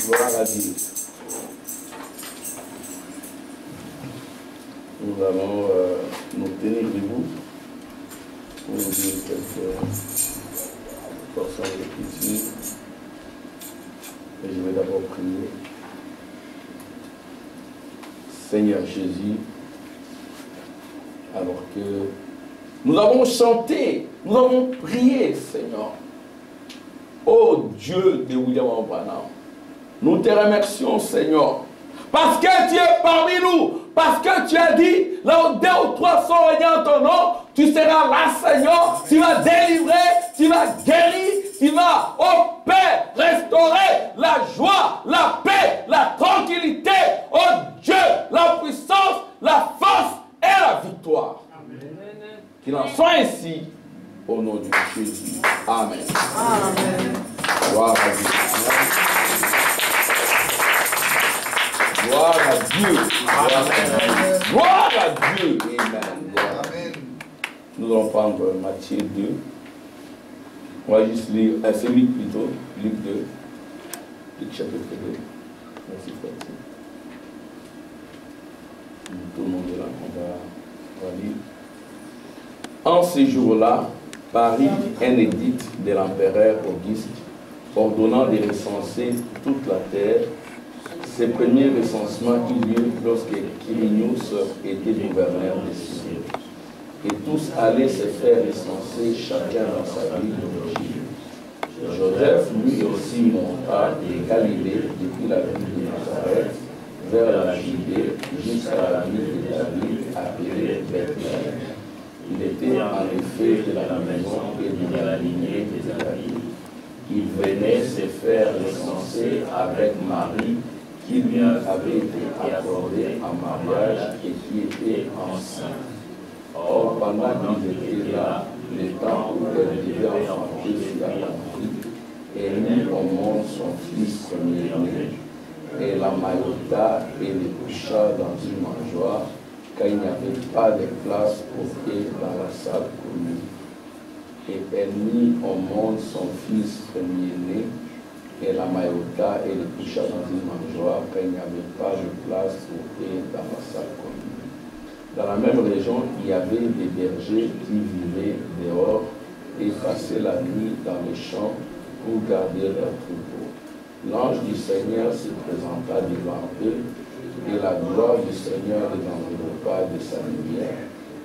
Gloire à Dieu. Nous allons nous tenir debout pour nous dire quelques portions d'écriture. Et je vais d'abord prier. Seigneur Jésus, alors que nous avons chanté, nous avons prié, Seigneur. Oh Dieu de William Branham, nous te remercions, Seigneur, parce que tu es parmi nous, parce que tu as dit, là où 2 ou 3 sont réunis en ton nom, tu seras là, Seigneur, tu vas délivrer, tu vas guérir, tu vas, oh Père, restaurer la joie, la paix, la tranquillité, oh Dieu, la puissance, la force et la victoire. Amen. Qu'il en soit ainsi, au nom de Jésus. Amen. Amen. Gloire à Dieu. Gloire à Dieu. Amen. Gloire à Dieu. Amen. Amen. Nous allons prendre Matthieu 2. On va juste lire, c'est Luc plutôt, Luc 2, Luc chapitre 2. Merci Francis. Tout le monde est là, on va lire. En ces jours-là, parut un édit de l'empereur Auguste, ordonnant de recenser toute la terre. Ces premiers recensements eurent lieu lorsque Quirinius était gouverneur de Syrie. Et tous allaient se faire recenser, chacun dans sa ville d'origine. Joseph, lui aussi, monta de Galilée, depuis la ville de Nazareth, vers la Judée, jusqu'à la ville de David, appelée Bethléem. Il était en effet de la maison et de la lignée de David. Il venait se faire recenser avec Marie, qui lui avait été accordée en mariage et qui était enceinte. Or, pendant qu'ils étaient là, le temps où elle devait enfanter fut accompli, et mit au monde son fils premier-né, et la maillota et le coucha dans une mangeoire, car il n'y avait pas de place pour eux dans la salle commune. Et elle mit au monde son fils premier-né, et la maillota et le coucha dans une mangeoire, car il n'y avait pas de place pour eux dans la salle commune. Dans la même région, il y avait des bergers qui vivaient dehors et passaient la nuit dans les champs pour garder leurs troupeaux. L'ange du Seigneur se présenta devant eux, et la gloire du Seigneur les enveloppa de sa lumière.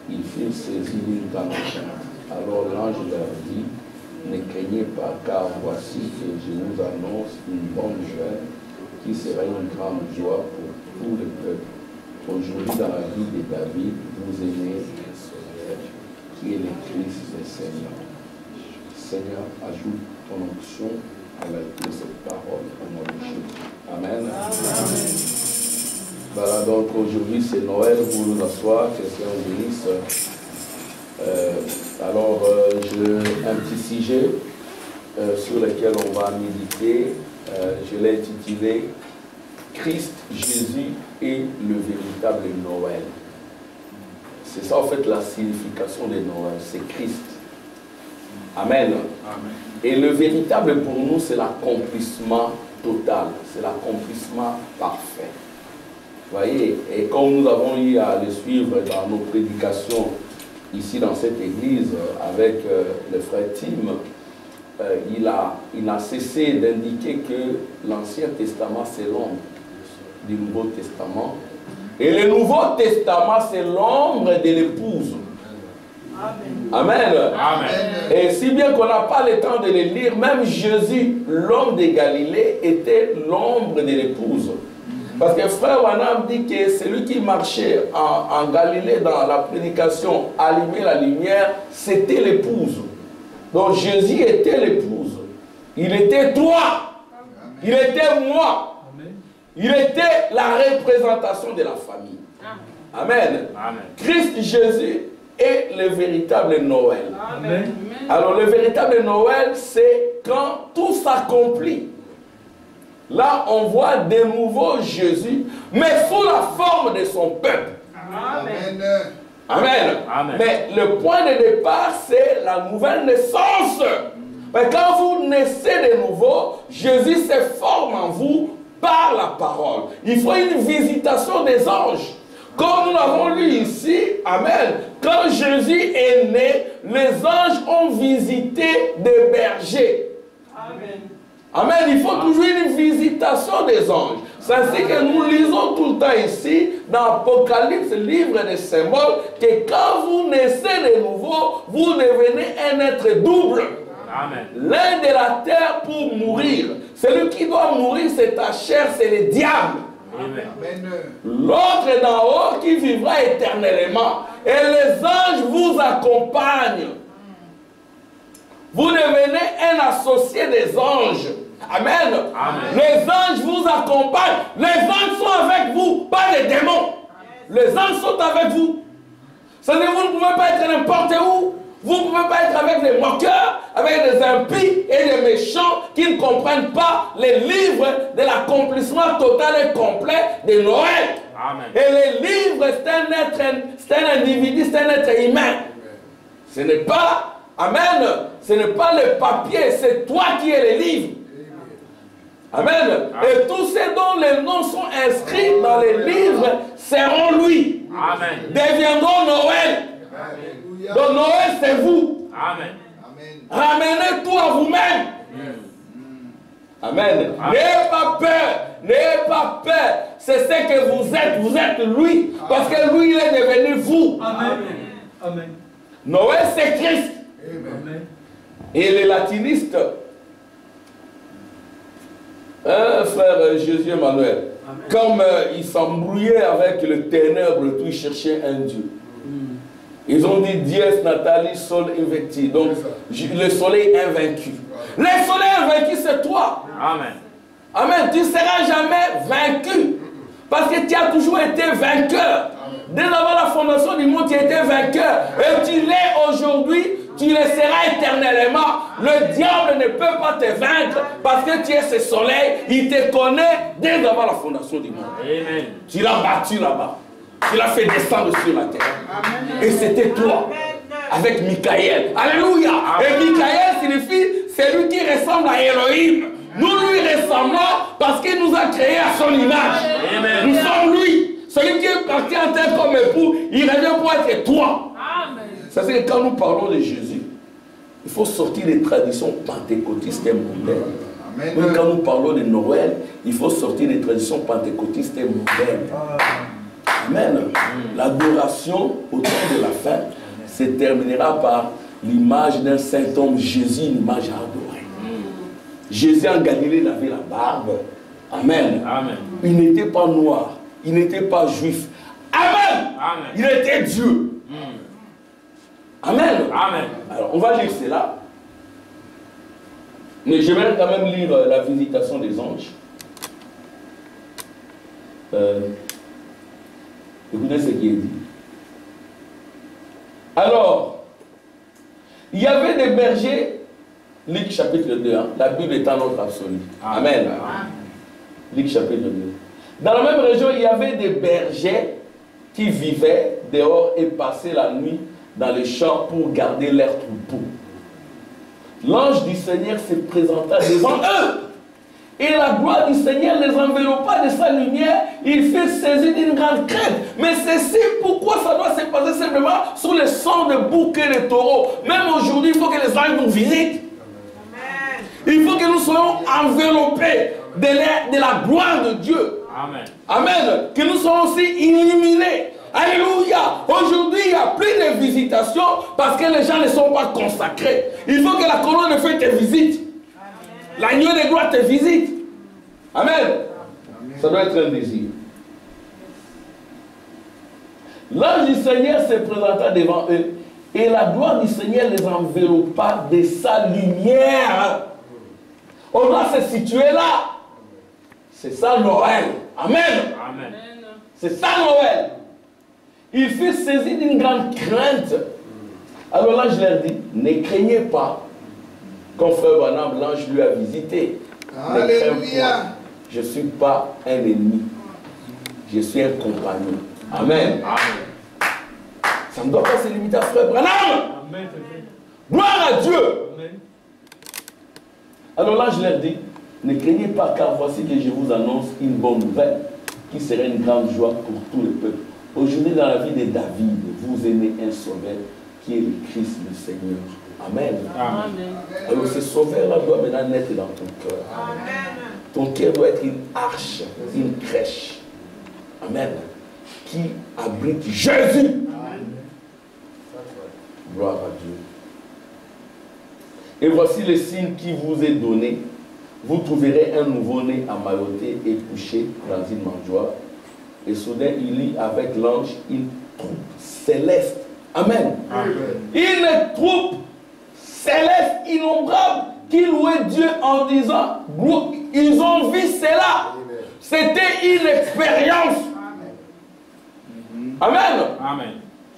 Ils furent saisis d'une grande crainte. Alors l'ange leur dit, ne craignez pas, car voici que je vous annonce une bonne nouvelle qui sera une grande joie pour tout le peuple. Aujourd'hui, dans la vie de David, vous aimez qui est le Christ du Seigneur. Seigneur, ajoute ton onction à la lecture de cette parole au nom de Jésus. Amen. Amen. Voilà, donc aujourd'hui c'est Noël, vous nous asseoir, que le Seigneur vous bénisse. Un petit sujet sur lequel on va méditer, je l'ai intitulé Christ, Jésus et le véritable Noël. C'est ça en fait la signification de Noël, c'est Christ. Amen. Amen. Et le véritable pour nous, c'est l'accomplissement total, c'est l'accomplissement parfait. Vous voyez, et comme nous avons eu à le suivre dans nos prédications ici dans cette église avec le frère Tim, il n'a cessé d'indiquer que l'Ancien Testament c'est l'ombre du Nouveau Testament et le Nouveau Testament c'est l'ombre de l'épouse. Amen. Amen. Amen. Et si bien qu'on n'a pas le temps de les lire, même Jésus, l'homme de Galilée, était l'ombre de l'épouse. Parce que frère Wanam dit que celui qui marchait en Galilée dans la prédication, allumer la lumière, c'était l'épouse. Donc Jésus était l'épouse. Il était toi. Il était moi. Il était la représentation de la famille. Amen. Amen. Christ Jésus est le véritable Noël. Amen. Alors le véritable Noël, c'est quand tout s'accomplit. Là, on voit de nouveau Jésus, mais sous la forme de son peuple. Amen. Amen. Amen. Mais le point de départ, c'est la nouvelle naissance. Mais quand vous naissez de nouveau, Jésus se forme en vous par la parole. Il faut une visitation des anges. Comme nous l'avons lu ici, amen, quand Jésus est né, les anges ont visité des bergers. Amen. Amen. Il faut toujours une visitation des anges. C'est ainsi que nous lisons tout le temps ici, dans Apocalypse, livre des symboles, que quand vous naissez de nouveau, vous devenez un être double. L'un de la terre pour mourir. Celui qui doit mourir, c'est ta chair, c'est le diable. L'autre d'en haut qui vivra éternellement. Et les anges vous accompagnent. Vous devenez un associé des anges. Amen. Amen. Les anges vous accompagnent. Les anges sont avec vous, pas les démons. Les anges sont avec vous. C'est-à-dire que vous ne pouvez pas être n'importe où. Vous ne pouvez pas être avec des moqueurs, avec des impies et des méchants qui ne comprennent pas les livres de l'accomplissement total et complet de Noël. Amen. Et les livres, c'est un individu, c'est un être humain. Ce n'est pas, amen, ce n'est pas le papier, c'est toi qui es le livre. Amen. Amen. Et tous ceux dont les noms sont inscrits dans les livres seront lui. Amen. Deviendront Noël. Amen. Donc Noël, c'est vous. Amen. Ramenez tout à vous-même. Amen. N'ayez pas peur. N'ayez pas peur. C'est ce que vous êtes. Vous êtes lui. Parce que lui, il est devenu vous. Amen. Amen. Noël, c'est Christ. Amen. Et les latinistes, frère Jésus Emmanuel, comme ils s'embrouillaient avec le ténèbre, tout, ils cherchaient un Dieu. Ils ont dit Dies natalis sol invecti. Donc le soleil invaincu. Le soleil invaincu, c'est toi. Amen. Amen. Tu ne seras jamais vaincu. Parce que tu as toujours été vainqueur. Dès avant la fondation du monde, tu étais vainqueur. Et tu l'es aujourd'hui, tu le seras éternellement. Le diable ne peut pas te vaincre parce que tu es ce soleil. Il te connaît dès avant la fondation du monde. Amen. Tu l'as battu là-bas. Tu l'as fait descendre sur la terre. Amen. Et c'était toi, avec Michael. Alléluia. Amen. Et Michael signifie celui qui ressemble à Elohim. Nous lui ressemblons parce qu'il nous a créés à son image. Amen. Nous sommes lui. Celui qui est parti en terre comme époux, il revient pour être toi. C'est que quand nous parlons de Jésus, il faut sortir des traditions pentecôtistes et modernes. Même quand nous parlons de Noël, il faut sortir des traditions pentecôtistes et modernes. Amen. L'adoration au temps de la fin se terminera par l'image d'un saint homme, Jésus, une image à adorer. Jésus en Galilée, il avait la barbe. Amen. Amen. Il n'était pas noir, il n'était pas juif. Amen. Amen. Il était Dieu. Amen. Amen. Alors, on va lire cela. Mais j'aimerais quand même lire la visitation des anges. Écoutez ce qui est dit. Alors, il y avait des bergers, Luc chapitre 2, hein, la Bible étant notre absolu. Amen. Luc chapitre 2. Dans la même région, il y avait des bergers qui vivaient dehors et passaient la nuit dans les champs pour garder leurs troupeaux. L'ange du Seigneur se présenta devant eux. Et la gloire du Seigneur les enveloppa de sa lumière. Ils furent saisis d'une grande crainte. Mais ceci, pourquoi ça doit se passer simplement sous le sang de boucs et de taureaux? Même aujourd'hui, il faut que les anges nous visitent. Amen. Il faut que nous soyons enveloppés de la gloire de Dieu. Amen. Amen. Que nous soyons aussi illuminés. Alléluia. Aujourd'hui, il n'y a plus de visitation parce que les gens ne sont pas consacrés. Il faut que la colonne de feu te visite. L'agneau de gloire te visite. Amen. Amen. Ça doit être un désir. L'ange du Seigneur se présenta devant eux et la gloire du Seigneur les enveloppa de sa lumière. On doit se situer là. C'est ça Noël. Amen. Amen. C'est ça Noël. Il fut saisi d'une grande crainte. Alors l'ange leur dit, ne craignez pas. Quand frère Branham, l'ange lui a visité. Alléluia. Je ne suis pas un ennemi. Je suis un compagnon. Amen. Amen. Ça ne doit pas se limiter à frère Branham. Amen. Gloire à Dieu. Amen. Alors l'ange leur dit, Ne craignez pas, car voici que je vous annonce une bonne nouvelle, qui sera une grande joie pour tout le peuple. Aujourd'hui, dans la vie de David, vous aimez un sauveur qui est le Christ, le Seigneur. Amen. Amen. Alors ce sauveur-là doit maintenant naître dans ton cœur. Ton cœur doit être une arche, une crèche. Amen. Qui abrite Jésus. Amen. Gloire à Dieu. Et voici le signe qui vous est donné. Vous trouverez un nouveau-né emmailloté et couché dans une mangeoire. Et soudain, il lit avec l'ange une troupe céleste. Amen. Amen. Une troupe céleste innombrable qui louait Dieu en disant, ils ont vu cela. C'était une expérience. Amen. Amen. Amen.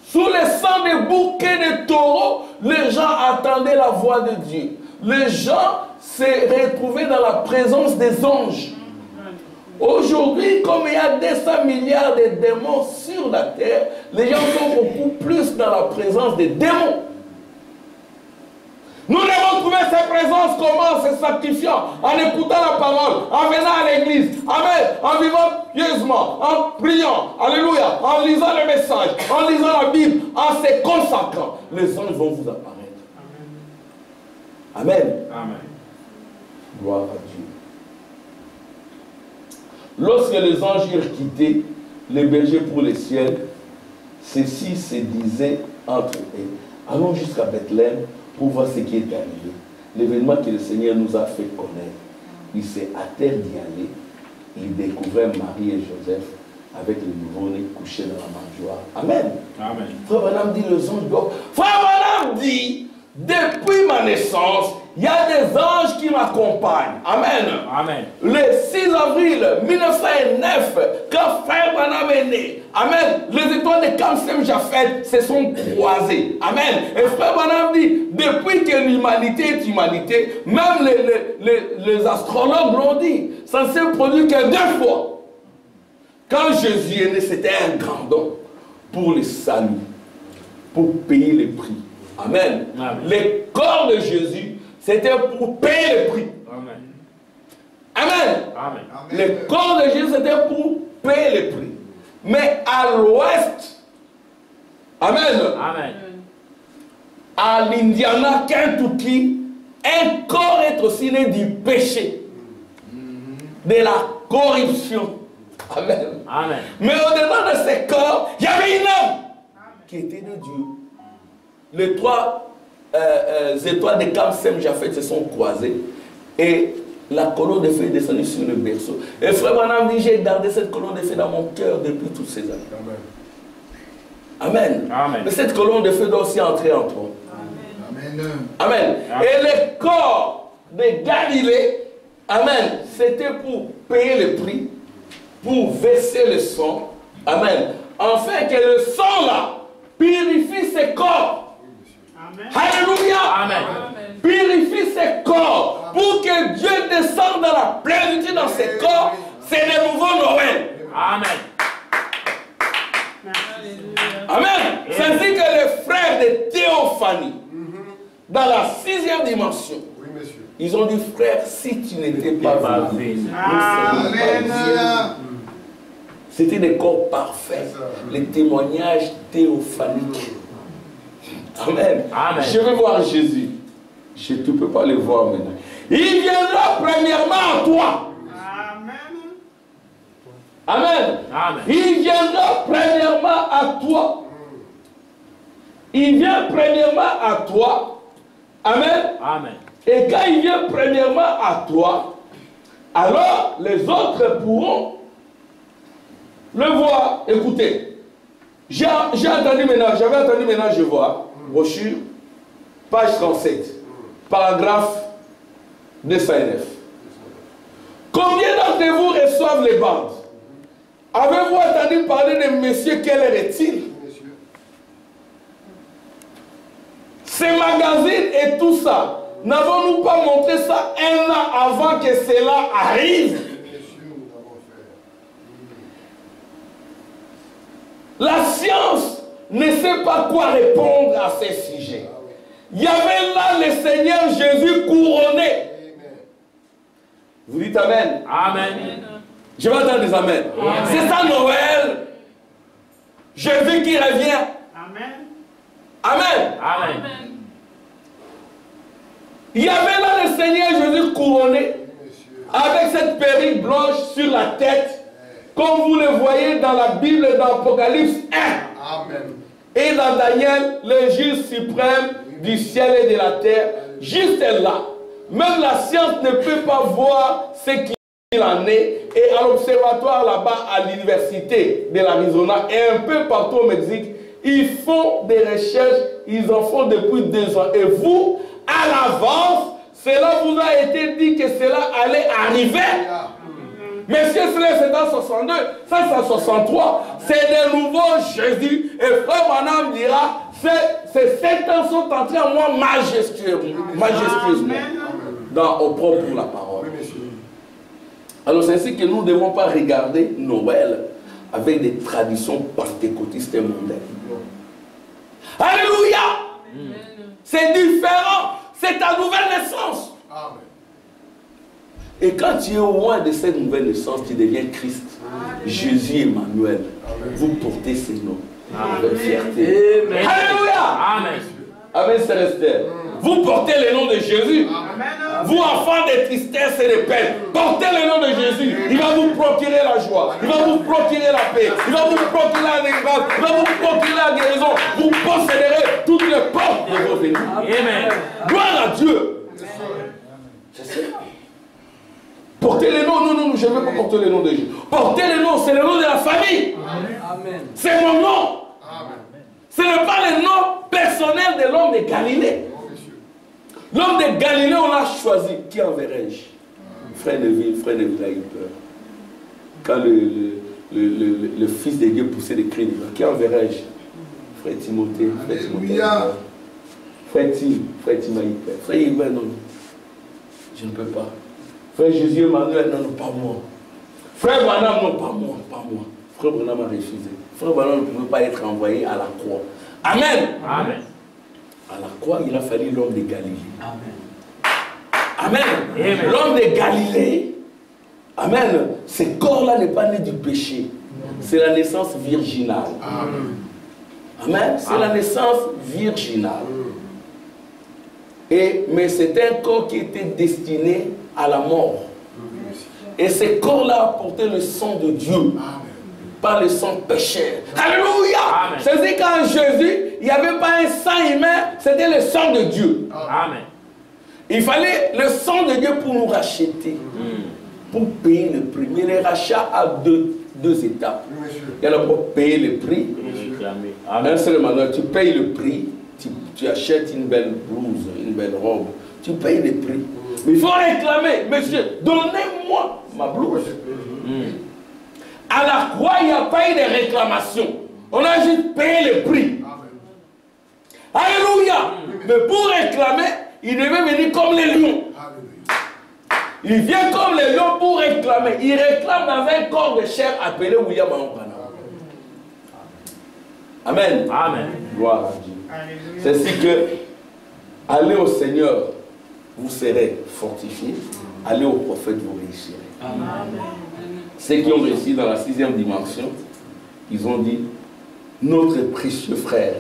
Sous le sang des bouquets de taureaux, les gens attendaient la voix de Dieu. Les gens se retrouvaient dans la présence des anges. Aujourd'hui, comme il y a 200 milliards de démons sur la terre, les gens sont beaucoup plus dans la présence des démons. Nous devons trouver cette présence comment? Se sanctifiant, en écoutant la parole, en venant à l'église, amen, en vivant pieusement, en priant, alléluia, en lisant le message, en lisant la Bible, en se consacrant. Les anges vont vous apparaître. Amen. Amen. Amen. Gloire à Dieu. Lorsque les anges eurent quitté les bergers pour le ciel, ceux-ci se disaient entre eux, allons jusqu'à Bethléem pour voir ce qui est arrivé. L'événement que le Seigneur nous a fait connaître. Ils se hâtèrent d'y aller. Ils découvrirent Marie et Joseph avec le nouveau-né couché dans la mangeoire. Amen. Amen. Frère Branham dit, les anges doivent... Frère Branham dit, depuis ma naissance, il y a des anges qui m'accompagnent. Amen. Amen. Le 6 avril 1909, quand Frère Branham est né, amen, les étoiles de Kamsem Japhet se sont croisées. Amen. Et Frère Branham dit, depuis que l'humanité est humanité, même les astrologues l'ont dit, ça ne s'est produit que 2 fois. Quand Jésus est né, c'était un grand don pour le salut, pour payer le prix. Amen. Amen. Le corps de Jésus, c'était pour payer le prix. Amen. Amen. Amen. Le corps de Jésus, c'était pour payer le prix. Mais à l'ouest, amen. Amen. À l'Indiana, Kentucky, un corps est aussi né du péché, de la corruption. Amen. Amen. Mais au-dedans de ce corps, il y avait une âme qui était de Dieu. Les 3 étoiles de Kamsem Japhet se sont croisées et la colonne de feu est descendue sur le berceau. Et Frère Branham dit, j'ai gardé cette colonne de feu dans mon cœur depuis toutes ces années. Amen. Amen. Amen. Mais cette colonne de feu doit aussi entrer en toi. Amen. Amen. Amen. Et le corps de Galilée, amen, c'était pour payer le prix, pour verser le sang. Amen. Afin que le sang là purifie ses corps. Amen. Alléluia. Amen. Purifie ses corps pour que Dieu descende dans la plénitude dans ses corps. C'est le nouveau Noël. Amen. Amen. C'est ainsi que les frères de Théophanie, dans la 6e dimension, ils ont dit, frère, si tu n'étais pas venu, c'était des corps parfaits. Les témoignages théophaniques. Amen. Amen. Je veux voir Jésus. Je ne peux pas le voir maintenant. Il viendra premièrement à toi. Amen. Amen. Amen. Il viendra premièrement à toi. Il vient premièrement à toi. Amen. Amen. Et quand il vient premièrement à toi, alors les autres pourront le voir. Écoutez, j'ai entendu maintenant, j'avais entendu maintenant, je vois. Brochure, page 37, paragraphe 209. Combien d'entre vous reçoivent les bandes? Avez-vous entendu parler de monsieur, quelle heure est-il? Ces magazines et tout ça, n'avons-nous pas montré ça 1 an avant que cela arrive? La science ne sait pas quoi répondre à ces sujets. Il y avait là le Seigneur Jésus couronné. Vous dites Amen. Amen. Je vais entendre des Amen. C'est ça Noël. Jésus qui revient. Amen. Amen. Amen. Il y avait là le Seigneur Jésus couronné avec cette perruque blanche sur la tête, comme vous le voyez dans la Bible dans Apocalypse 1. Amen. Et dans Daniel, le juge suprême du ciel et de la terre, juste là. Même la science ne peut pas voir ce qu'il en est. Et à l'observatoire là-bas, à l'université de l'Arizona et un peu partout au Mexique, ils font des recherches, ils en font depuis 2 ans. Et vous, à l'avance, cela vous a été dit que cela allait arriver. Messieurs, c'est en 62, ça c'est en 63. C'est de nouveau Jésus. Et frère Branham dira, ces 7 ans sont entrés en moi majestueusement. Au propre pour la parole. Alors c'est ainsi que nous ne devons pas regarder Noël avec des traditions pentecôtistes mondaines. Alléluia! C'est différent. C'est ta nouvelle naissance. Amen. Et quand tu es au moins de cette nouvelle naissance, tu deviens Christ. Jésus Emmanuel. Vous portez ces noms avec fierté. Amen. Alléluia! Amen. Amen, c'est Esther. Vous portez le nom de Jésus. Vous, enfants de tristesse et de peine, portez le nom de Jésus. Il va vous procurer la joie. Il va vous procurer la paix. Il va vous procurer la délivrance. Il va vous procurer la guérison. Vous posséderez toutes les portes de vos ennemis. Amen. Gloire à Dieu. C'est ça. Portez le nom. Non, je ne veux pas porter le nom de Jésus. Portez le nom, c'est le nom de la famille. C'est mon nom. Ce n'est pas le nom personnel de l'homme de Galilée. L'homme de Galilée, on l'a choisi. Qui enverrai-je? Frère Neville a eu peur. Quand le Fils de Dieu poussait des cris de joie, qui enverrai-je? Frère Timothée. Frère Tim a eu peur. Frère Yves, non. Je ne peux pas. Frère Jésus Emmanuel, non, pas moi. Frère Branham, non, pas moi. Frère Branham a refusé. Frère Branham ne pouvait pas être envoyé à la croix. Amen. Amen. À la croix, il a fallu l'homme de Galilée. Amen. Amen. L'homme de Galilée, amen, ce corps-là n'est pas né du péché. C'est la naissance virginale. Amen. C'est la naissance virginale. Mais c'est un corps qui était destiné à la mort. Et ce corps-là a porté le sang de Dieu. Pas le sang pécheur. Alléluia! C'est-à-dire qu'en Jésus, il n'y avait pas un sang humain, c'était le sang de Dieu. Amen. Il fallait le sang de Dieu pour nous racheter, pour payer le prix. Mais le rachat a deux étapes. Il y a d'abord payer le prix. Un seul manuel, tu payes le prix, tu achètes une belle blouse, une belle robe, tu payes le prix. Mais il faut réclamer, monsieur, donnez-moi ma blouse. À la croix, il n'y a pas eu de réclamation. On a juste payé le prix. Alléluia. Mais pour réclamer, il devait venir comme les lions. Il vient comme les lions pour réclamer. Il réclame dans un corps de chair appelé William Branham. Amen. Amen. Gloire à Dieu. C'est ainsi que, allez au Seigneur, vous serez fortifiés. Allez au prophète, vous réussirez. Amen. Ceux qui ont réussi dans la 6e dimension, ils ont dit, notre précieux frère,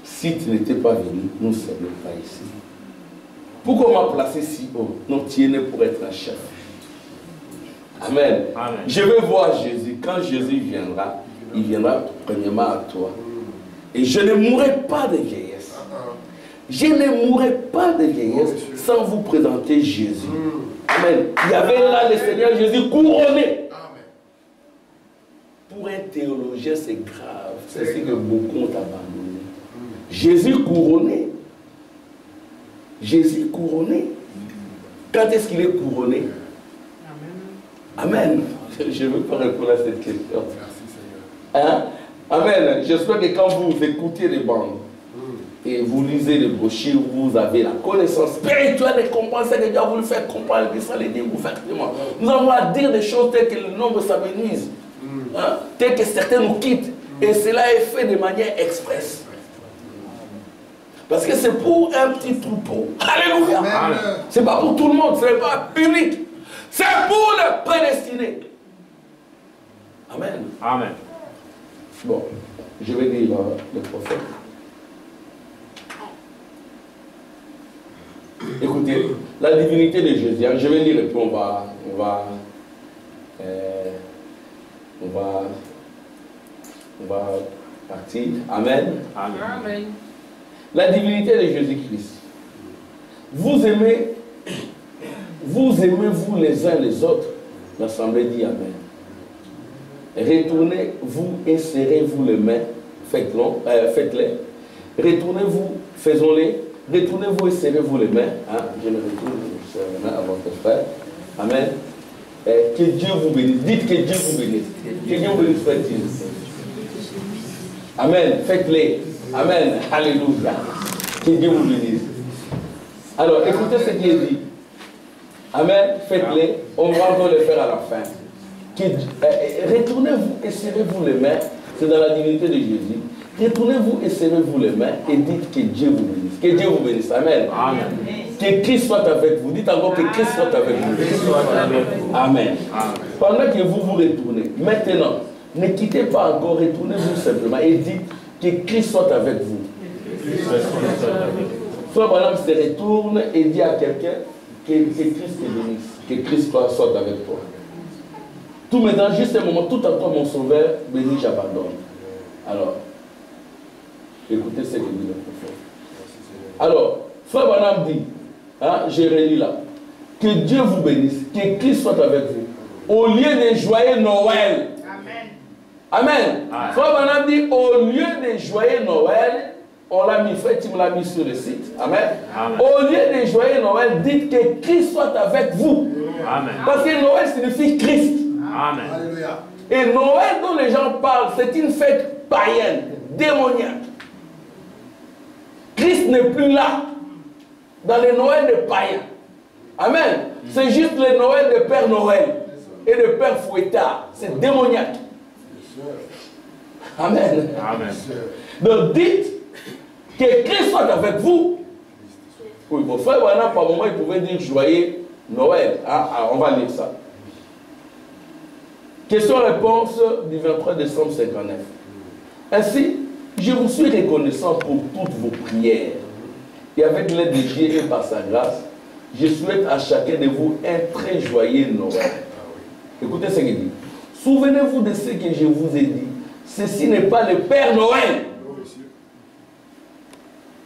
si tu n'étais pas venu, nous ne serions pas ici. Pourquoi on m'a placé si haut? Non, tu es né pour être un chef. Amen. Amen. Je veux voir Jésus. Quand Jésus viendra, il viendra premièrement à toi. Et je ne mourrai pas de vieillesse. Je ne mourrai pas de vieillesse sans vous présenter Jésus. Amen. Il y avait là le Seigneur Jésus couronné. Pour un théologien, c'est grave. C'est ce que beaucoup ont abandonné. Jésus couronné. Jésus couronné. Quand est-ce qu'il est couronné? Amen. Je ne veux pas répondre à cette question. Hein? Amen. J'espère que quand vous écoutez les bandes et vous lisez les brochures, vous avez la connaissance spirituelle et comprendre ce que Dieu a voulu faire comprendre et ça les dit ouvertement. Nous avons à dire des choses telles que le nombre s'amenuise, hein? Telles que certains nous quittent. Et cela est fait de manière express. Parce que c'est pour un petit troupeau. Alléluia. C'est pas pour tout le monde, ce n'est pas public. C'est pour le prédestiner. Amen. Amen. Bon, je vais lire le prophète. Écoutez, la divinité de Jésus, je vais lire et puis on va partir. Amen. Amen. La divinité de Jésus-Christ. Vous aimez vous les uns les autres. L'Assemblée dit Amen. Retournez-vous et serrez-vous les mains. Faites-les. Retournez-vous, faisons-les. Retournez-vous et serrez-vous les mains. Hein? Je le retourne, je serre les mains à votre frère. Amen. Que Dieu vous bénisse. Dites que Dieu vous bénisse. Que Dieu vous bénisse, frère Jésus. Amen. Faites-les. Amen. Alléluia. Que Dieu vous bénisse. Alors, écoutez ce qui est dit. Amen. Faites-les. On va encore le faire à la fin. Retournez-vous et serrez-vous les mains. C'est dans la divinité de Jésus. Retournez-vous et serrez-vous les mains et dites que Dieu vous bénisse. Que Dieu vous bénisse. Amen. Amen. Que Christ soit avec vous. Dites encore que Christ soit avec vous. Amen. Pendant que vous vous retournez, maintenant, ne quittez pas encore, retournez-vous simplement et dites que Christ soit avec vous. Soit par exemple, se retourne et dit à quelqu'un que Christ te bénisse, que Christ soit avec toi. Tout maintenant, juste un moment, tout à toi, mon sauveur, béni, j'abandonne. Alors, écoutez ce que dit le prophète. Alors, Frère Branham dit, hein, je relis là, que Dieu vous bénisse, que Christ soit avec vous, au lieu de joyeux Noël. Amen. Amen. Frère Branham dit, au lieu de joyeux Noël, on l'a mis, frère Tim l'a mis sur le site. Amen. Amen. Au lieu de joyeux Noël, dites que Christ soit avec vous. Amen. Parce que Noël signifie Christ. Amen. Et Noël dont les gens parlent, c'est une fête païenne, démoniaque. Christ n'est plus là dans les Noëls de païens. Amen. C'est juste le Noël de Père Noël et de Père Fouettard. C'est démoniaque. Amen. Amen. Donc dites que Christ soit avec vous. Oui, mon frère, voilà, par moment, il pouvait dire joyeux Noël. Ah, on va lire ça. Question-réponse du 23 décembre 59. Ainsi, je vous suis reconnaissant pour toutes vos prières. Et avec l'aide de Dieu et par sa grâce, je souhaite à chacun de vous un très joyeux Noël. Écoutez ce qu'il dit. Souvenez-vous de ce que je vous ai dit. Ceci n'est pas le Père Noël.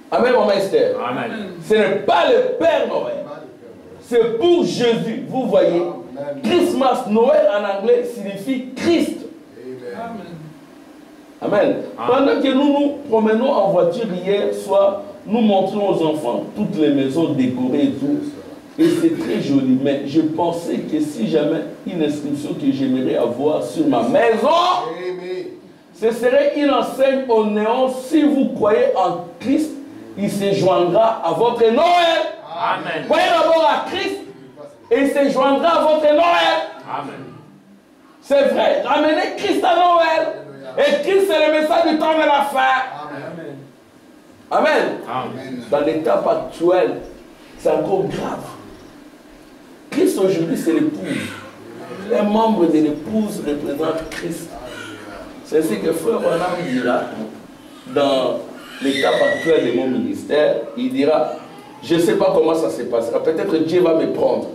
Amen, mon maître. Amen. Ce n'est pas le Père Noël. C'est pour Jésus. Vous voyez, Christmas, Noël en anglais signifie Christ. Amen. Pendant que nous nous promenons en voiture hier soir, nous montrons aux enfants toutes les maisons décorées et tout. Et c'est très joli. Mais je pensais que si jamais une inscription que j'aimerais avoir sur ma maison, ce serait une enseigne au néon. Si vous croyez en Christ, il se joindra à votre Noël. Amen. Croyez d'abord à Christ et il se joindra à votre Noël. Amen. C'est vrai. Ramenez Christ à Noël. Et Christ, c'est le message du temps de la fin. Amen. Amen. Amen. Dans l'étape actuelle, c'est encore grave. Christ aujourd'hui, c'est l'épouse. Les membres de l'épouse représentent Christ. C'est ce que Frère Branham dira dans l'étape actuelle de mon ministère. Il dira, je ne sais pas comment ça se passera. Peut-être Dieu va me prendre.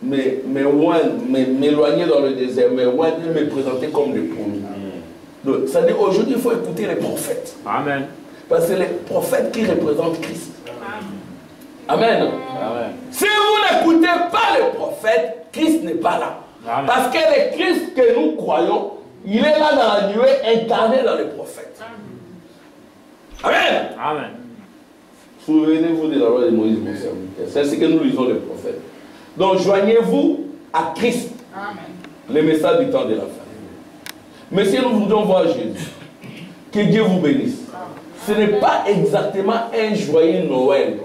M'éloigner dans le désert, mais me présenter comme le premier. Donc, ça veut dire aujourd'hui, il faut écouter les prophètes. Amen. Parce que c'est les prophètes qui représentent Christ. Amen. Amen. Si vous n'écoutez pas les prophètes, Christ n'est pas là. Amen. Parce que le Christ que nous croyons, il est là dans la nuée, incarné dans les prophètes. Amen. Amen. Souvenez-vous de la loi de Moïse, mon serviteur. C'est ce que nous lisons les prophètes. Donc, joignez-vous à Christ. Amen. Le message du temps de la fin. Mais si nous voudrions voir Jésus, que Dieu vous bénisse. Ce n'est pas exactement un joyeux Noël,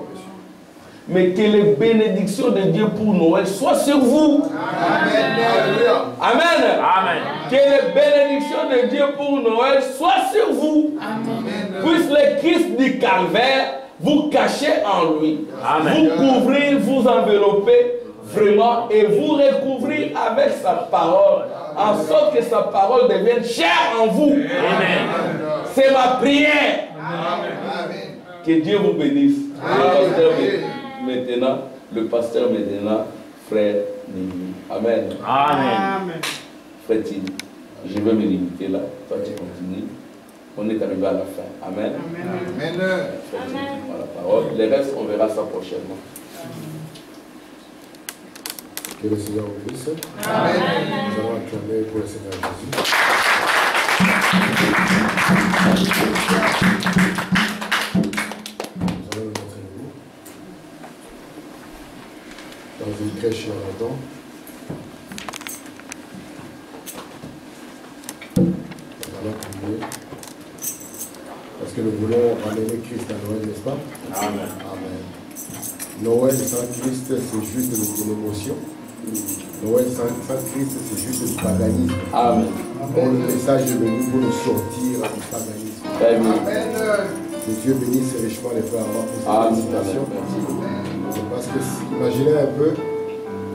mais que les bénédictions de Dieu pour Noël soient sur vous. Amen. Amen. Amen. Que les bénédictions de Dieu pour Noël soient sur vous. Amen. Puisse le Christ du calvaire vous cacher en lui. Amen. Vous couvrir, vous envelopper, vraiment et vous recouvrir avec sa parole, en sorte que sa parole devienne chère en vous. C'est ma prière. Que Dieu vous bénisse. Le pasteur maintenant, frère Nini. Amen. Amen. Frère Tini, je vais me limiter là. Toi, tu continues. On est arrivé à la fin. Amen. Amen. Frère Tini, prends la parole. Le reste, on verra ça prochainement. Que le Seigneur vous bénisse. Amen. Nous allons acclamer pour le Seigneur Jésus. Nous allons nous montrer debout. Dans une crèche en attend. Nous allons prier. Parce que nous voulons ramener Christ à Noël, n'est-ce pas? Amen. Amen. Noël sans Christ, c'est juste une émotion. Noël sans Christ, c'est juste du paganisme. Amen. Bon, le message est venu pour nous sortir du paganisme. Amen. Que Dieu bénisse richement les frères avant pour Amen. cette présentation. Parce que imaginez un peu,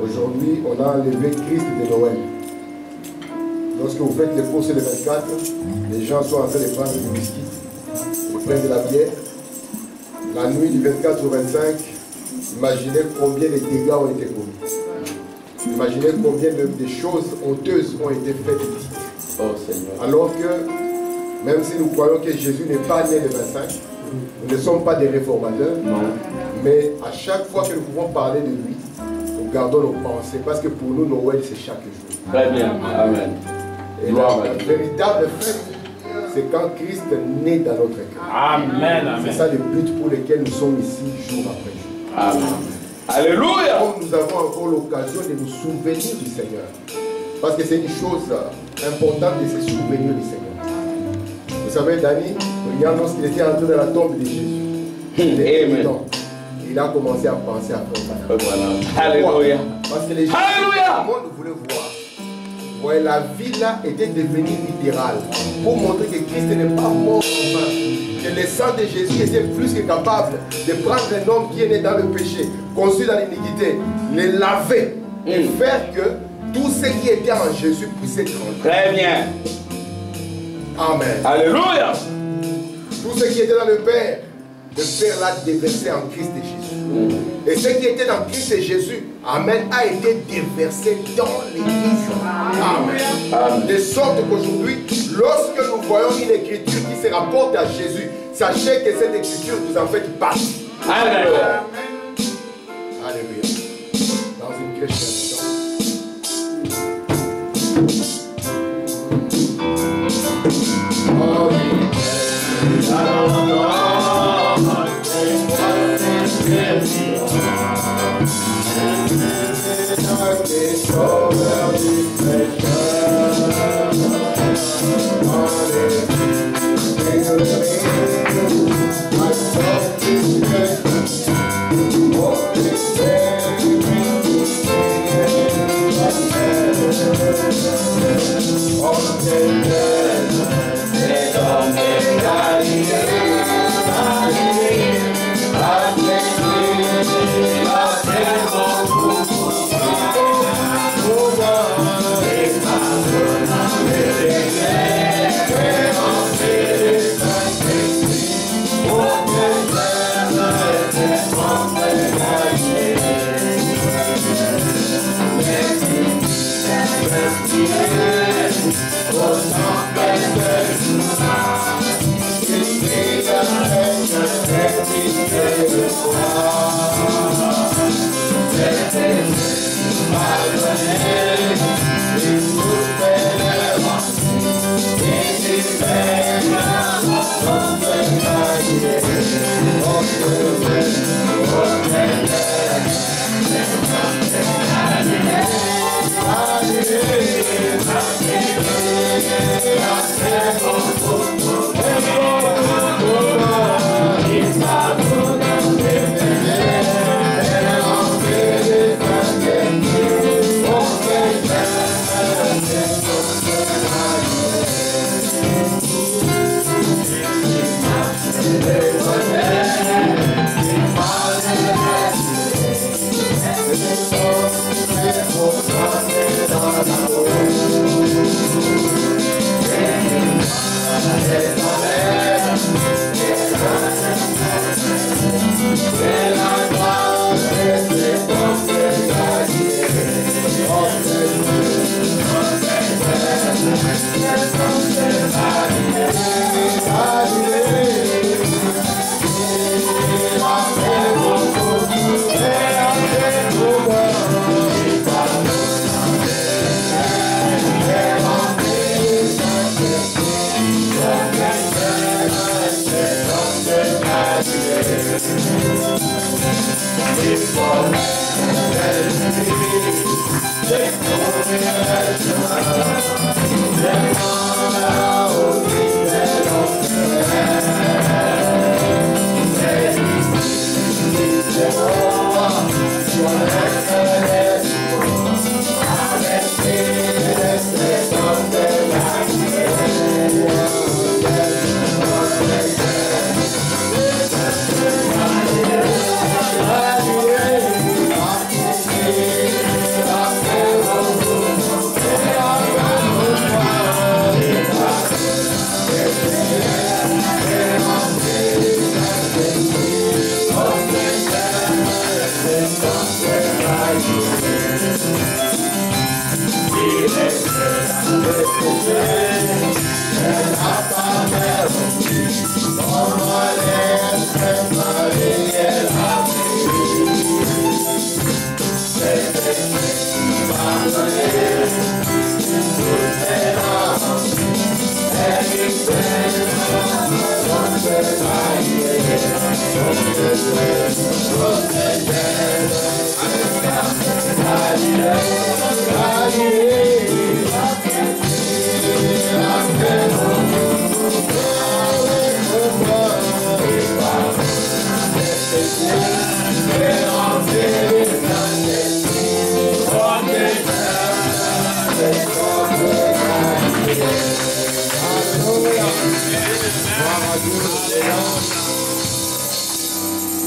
aujourd'hui, on a enlevé Christ de Noël. Lorsque vous faites les courses le 24, les gens sont en train de prendre du biscuit, de prendre de la bière. La nuit du 24 au 25, imaginez combien de dégâts ont été commis. Imaginez combien de choses honteuses ont été faites ici. Oh Seigneur. Alors que, même si nous croyons que Jésus n'est pas né le 25, nous ne sommes pas des réformateurs, Non. mais à chaque fois que nous pouvons parler de lui, nous gardons nos pensées, parce que pour nous, Noël, c'est chaque jour. Très bien. Amen. Et Gloire à la Dieu. véritable fête, c'est quand Christ naît dans notre cœur. Amen. C'est Amen. ça le but pour lequel nous sommes ici jour après jour. Amen. Alléluia. Comme nous avons encore l'occasion de nous souvenir du Seigneur. Parce que c'est une chose importante de se souvenir du Seigneur. Vous savez, Dani, regarde lorsqu'il était entré dans la tombe de Jésus. Amen. Il a commencé à penser à faire ça. Voilà. Alléluia. Parce que les gens, Alléluia. tout le monde voulait voir. Ouais, la vie là était devenue littérale pour montrer que Christ n'est pas mort en vain. Que le sang de Jésus était plus que capable de prendre un homme qui est né dans le péché, conçu dans l'iniquité, le laver et faire que tout ce qui était en Jésus puisse être en lui. Très bien. Amen. Alléluia. Tout ce qui était dans le Père l'a déversé en Christ et Jésus. Et ce qui était dans Christ et Jésus, Amen, a été déversé dans l'Église. Amen. De sorte qu'aujourd'hui, lorsque nous voyons une écriture qui se rapporte à Jésus, sachez que cette écriture, vous en faites partie. Alléluia. Alléluia. Dans une crèche Amen.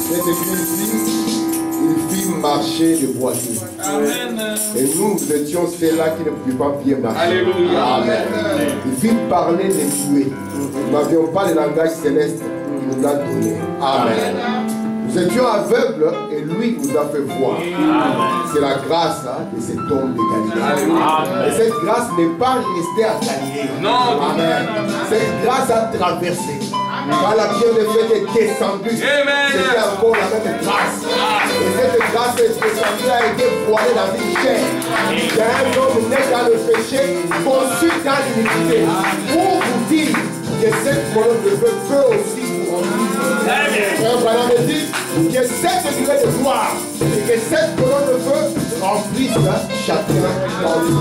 Cette église-ci, il fit marcher les boiteux. Et nous étions ceux-là qui ne pouvaient pas bien marcher. Alléluia. Amen. Il fit parler les muets. Nous n'avions pas le langage céleste, il nous l'a donné. Amen. Nous étions aveugles et lui nous a fait voir. C'est la grâce de cet homme de Galilée. Et cette grâce n'est pas restée à Galilée. Non. Amen. Cette grâce a traversé. Quand la pierre de feu est descendue, c'était encore la même grâce. Et cette grâce est descendue, a été voilée dans une chair. Il y a un homme né dans le péché, conçu dans l'iniquité. Pour vous dire que cette colonne de feu peut aussi vous rendre. Frère Branham me dit que cette durée de gloire et que cette colonne de feu remplisse chacun dans lui.